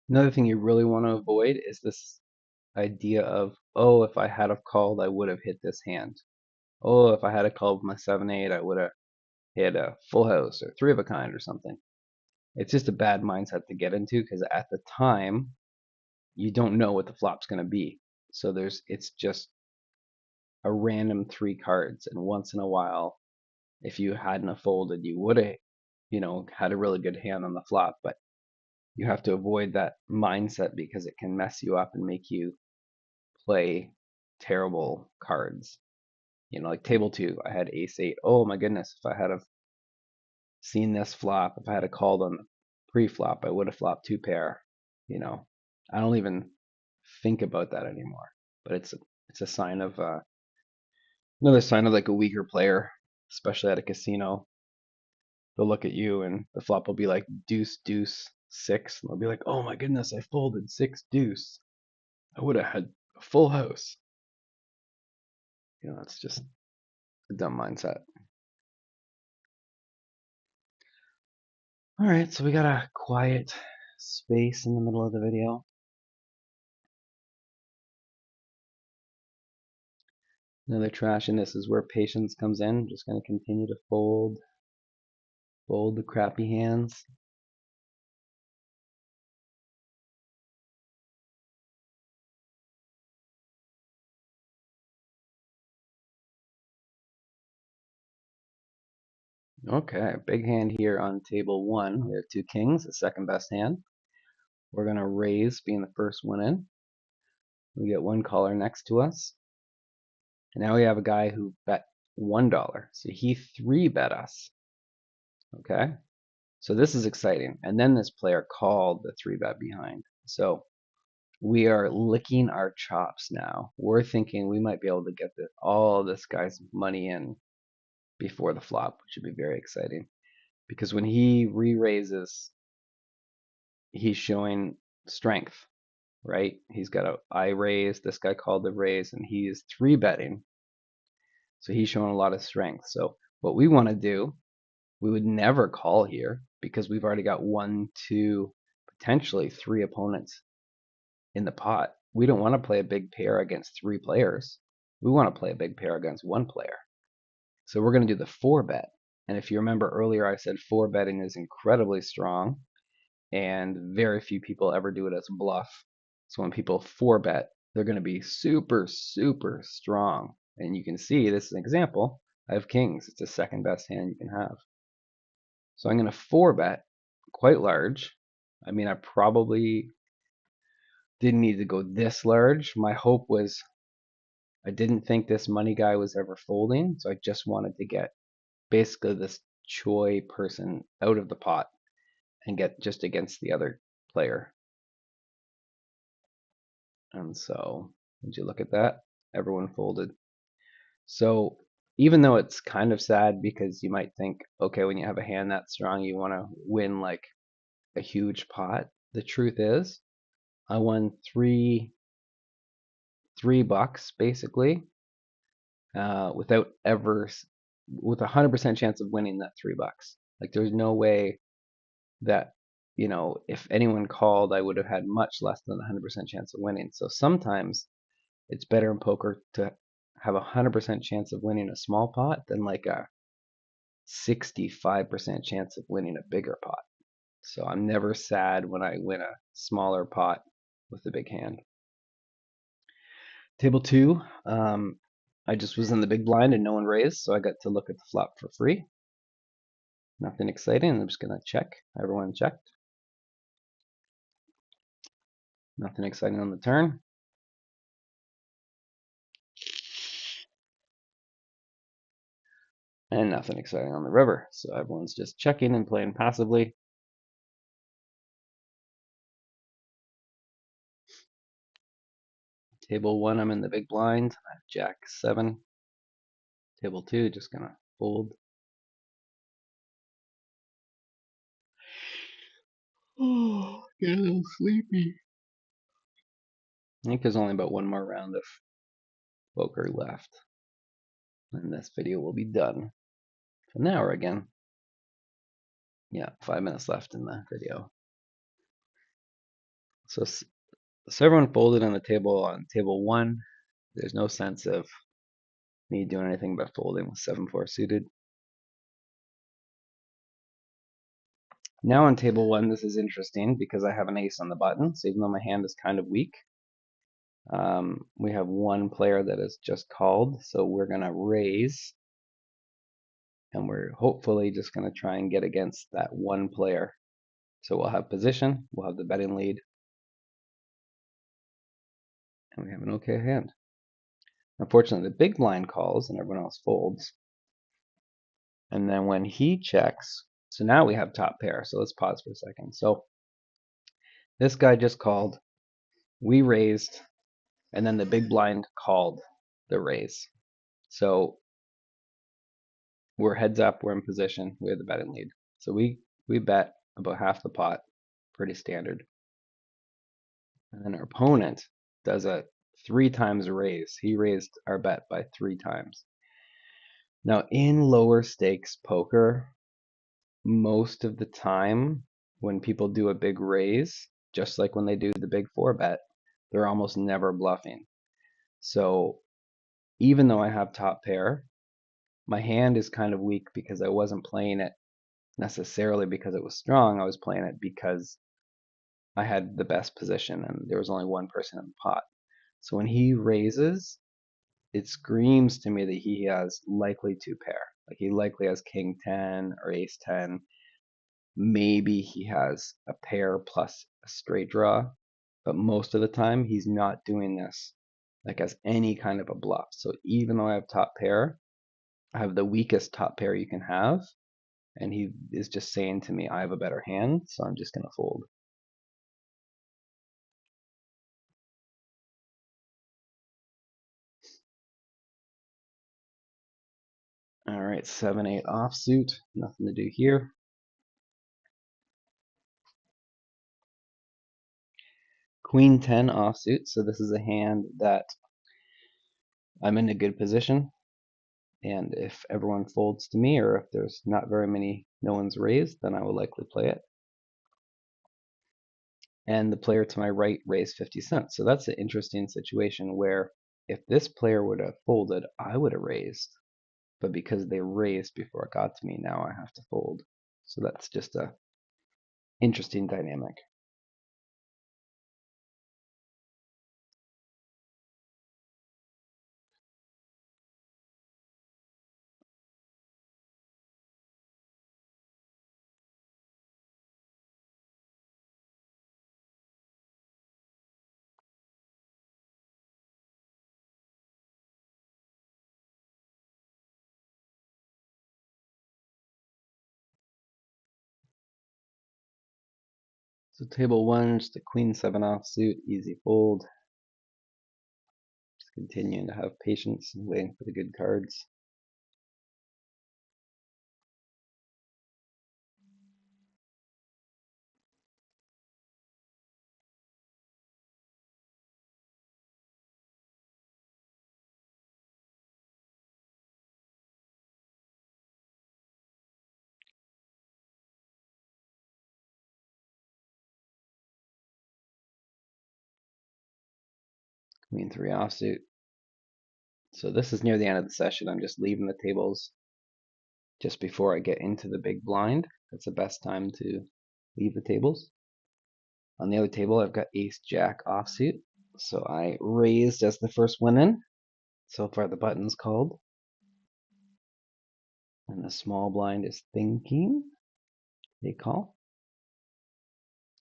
Another thing you really want to avoid is this idea of, oh, if I had have called, I would have hit this hand. Oh, if I had a called with my 7-8, I would have hit a full house or three of a kind or something. It's just a bad mindset to get into because at the time you don't know what the flop's going to be. So it's just a random three cards, and once in a while, if you hadn't have folded, you would have, had a really good hand on the flop. But you have to avoid that mindset because it can mess you up and make you play terrible cards. Like table 2, I had ace 8. Oh my goodness, if I had have seen this flop, if I had a called on the pre-flop, I would have flopped two pair. I don't even think about that anymore. But it's a sign of another sign of like a weaker player, especially at a casino. They'll look at you and the flop will be like deuce deuce six, and they'll be like, oh my goodness, I folded six deuce. I would have had a full house. It's just a dumb mindset. All right, so we got a quiet space in the middle of the video. Another trash in this is where patience comes in. I'm just going to continue to fold the crappy hands. Okay, big hand here on table 1. We have two kings, the second best hand. We're going to raise, being the first one in. We get one caller next to us. And now we have a guy who bet $1. So he 3-bet us. Okay, so this is exciting. And then this player called the 3-bet behind. So we are licking our chops now. We're thinking we might be able to get all this guy's money in before the flop, which would be very exciting. Because when he re-raises, he's showing strength, right? He's got a I raise, this guy called the raise, and he is 3-betting. So he's showing a lot of strength. So what we want to do, we would never call here because we've already got 1, 2, potentially 3 opponents in the pot. We don't want to play a big pair against 3 players. We want to play a big pair against 1 player. So we're going to do the 4-bet. And if you remember earlier, I said 4-betting is incredibly strong, and very few people ever do it as a bluff. So when people 4-bet, they're going to be super, super strong. And you can see, this is an example. I have kings. It's the second best hand you can have. So I'm going to 4-bet quite large. I mean, I probably didn't need to go this large. My hope was I didn't think this money guy was ever folding, so I just wanted to get basically this Choi person out of the pot and get just against the other player. And so, would you look at that? Everyone folded. So even though it's kind of sad because you might think, okay, when you have a hand that strong, you want to win like a huge pot. The truth is, I won $3 basically, without ever, with 100% chance of winning that $3. Like there's no way that, if anyone called, I would have had much less than 100% chance of winning. So sometimes it's better in poker to have a 100% chance of winning a small pot than like a 65% chance of winning a bigger pot. So I'm never sad when I win a smaller pot with a big hand. Table 2, I just was in the big blind and no one raised, so I got to look at the flop for free. Nothing exciting. I'm just going to check. Everyone checked. Nothing exciting on the turn. And nothing exciting on the river. So everyone's just checking and playing passively. Table 1, I'm in the big blind. I have Jack 7. Table 2, just going to fold. Oh, get a little sleepy. I think there's only about one more round of poker left. And this video will be done. It's an hour again. Yeah, 5 minutes left in the video. So everyone folded on the table on table 1. There's no sense of me doing anything but folding with 7-4 suited. Now on table 1, this is interesting because I have an ace on the button. So even though my hand is kind of weak, we have one player that is just called. So we're going to raise. And we're hopefully just going to try and get against that one player. So we'll have position, we'll have the betting lead, and we have an okay hand. Unfortunately, the big blind calls and everyone else folds. And then when he checks, so now we have top pair. So let's pause for a second. So this guy just called, we raised, and then the big blind called the raise. So we're heads up, we're in position, we have the betting lead. So we bet about half the pot, pretty standard. And then our opponent does a 3 times raise. He raised our bet by 3 times. Now in lower stakes poker, most of the time when people do a big raise, just like when they do the big 4-bet, they're almost never bluffing. So even though I have top pair, my hand is kind of weak because I wasn't playing it necessarily because it was strong. I was playing it because I had the best position and there was only one person in the pot. So when he raises, it screams to me that he has likely 2 pair. Like he likely has king 10 or ace 10. Maybe he has a pair plus a straight draw, but most of the time he's not doing this like as any kind of a bluff. So even though I have top pair, I have the weakest top pair you can have, and he is just saying to me, I have a better hand, so I'm just going to fold. All right, 7-8 offsuit, nothing to do here. Queen 10 offsuit, so this is a hand that I'm in a good position, and if everyone folds to me, or if there's not very many, no one's raised, then I will likely play it. and the player to my right raised 50 cents. So that's an interesting situation where if this player would have folded, I would have raised. But because they raised before it got to me, now I have to fold. So that's just a interesting dynamic. So table one, just a queen seven offsuit, easy fold. Just continuing to have patience and waiting for the good cards. Queen three offsuit. So this is near the end of the session. I'm just leaving the tables just before I get into the big blind. That's the best time to leave the tables. On the other table, I've got ace jack offsuit. So I raised as the first one in. So far the button's called. And the small blind is thinking. They call.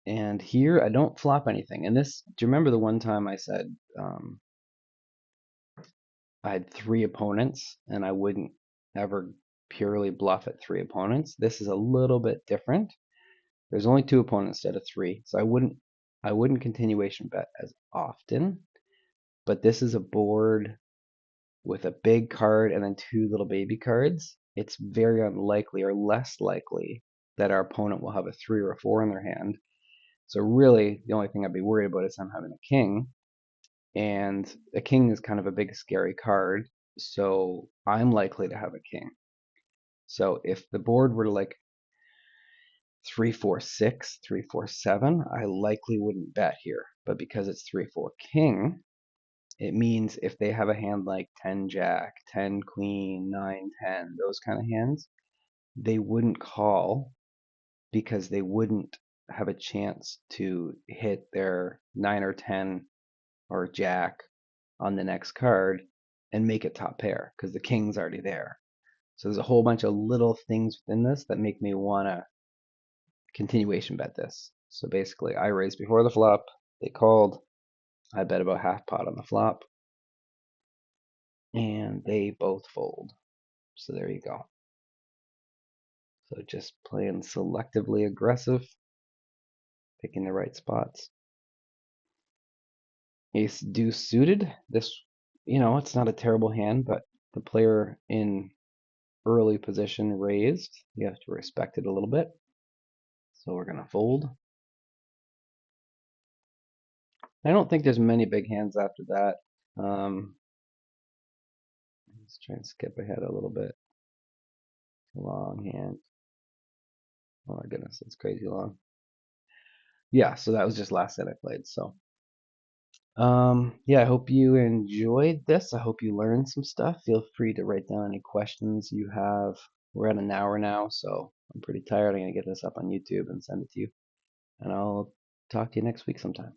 And here I don't flop anything. And this, do you remember the one time I said I had three opponents and I wouldn't ever purely bluff at three opponents? This is a little bit different. There's only two opponents instead of three, so I wouldn't continuation bet as often. But this is a board with a big card and then two little baby cards. It's very unlikely or less likely that our opponent will have a three or a four in their hand. So really, the only thing I'd be worried about is I'm having a king, and a king is kind of a big scary card. So I'm likely to have a king. So if the board were like 3-4-6, 3-4-7, I likely wouldn't bet here. But because it's 3-4 king, it means if they have a hand like 10 jack, 10 queen, 9 10, those kind of hands, they wouldn't call because they wouldn't have a chance to hit their 9 or 10 or jack on the next card and make it top pair because the king's already there. So there's a whole bunch of little things within this that make me want to continuation bet this. So basically, I raised before the flop. They called. I bet about half pot on the flop. And they both fold. So there you go. So just playing selectively aggressive, picking the right spots. Ace deuce suited. This, it's not a terrible hand, but the player in early position raised. You have to respect it a little bit. So we're going to fold. I don't think there's many big hands after that. Let's try and skip ahead a little bit. Long hand. Oh my goodness, that's crazy long. Yeah, so that was just last set I played. So, yeah, I hope you enjoyed this. I hope you learned some stuff. Feel free to write down any questions you have. We're at an hour now, so I'm pretty tired. I'm gonna get this up on YouTube and send it to you. And I'll talk to you next week sometime.